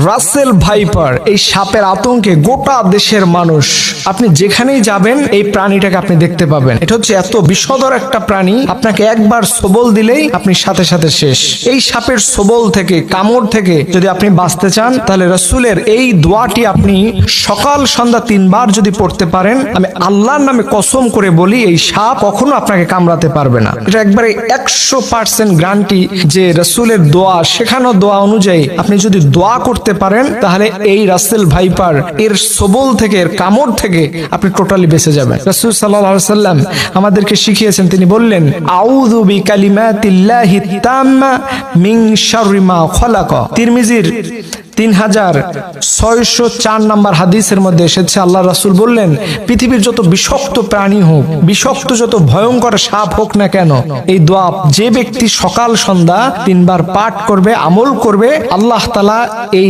Russell viper, এই সাপের আতঙ্কে গোটা দেশের মানুষ, আপনি যেখানেই যাবেন এই প্রাণীটাকে আপনি দেখতে পাবেন। এটা হচ্ছে এত বিষধর একটা প্রাণী, আপনাকে একবার সবল দিলেই আপনি সাথে সাথে শেষ। এই সাপের সবল থেকে, কামড় থেকে যদি আপনি বাঁচতে চান, তাহলে রাসূলের এই দোয়াটি আপনি সকাল সন্ধ্যা 3 বার যদি পড়তে পারেন, আমি আল্লাহর নামে কসম করে বলি এই সাপ কখনো আপনাকে কামড়াতে পারবে না। এটা একবারে 100% গ্যারান্টি যে রাসূলের দোয়া, শেখানো দোয়া অনুযায়ী আপনি যদি দোয়া করতে পারেন, তাহলে এই রাসেল ভাইপার এর সবল থেকে, এর কামড় থেকে আপনি টোটালি বেঁচে যাবেন। রাসূল সাল্লাল্লাহু আলাইহি ওয়াসাল্লাম আমাদেরকে শিখিয়েছেন, তিনি বললেন আউযু বিকালিমাতিল্লাহি তাম্মা মিন শাররি মা খালাক। তিরমিজির 3604 নম্বর হাদিসের মধ্যে এসেছে, আল্লাহ রাসূল বললেন, পৃথিবীর যত বিষাক্ত প্রাণী হোক, বিষাক্ত যত ভয়ঙ্কর সাপ হোক না কেন, এই দোয়া যে ব্যক্তি সকাল সন্ধ্যা 3 বার পাঠ করবে, আমল করবে, আল্লাহ তাআলা এই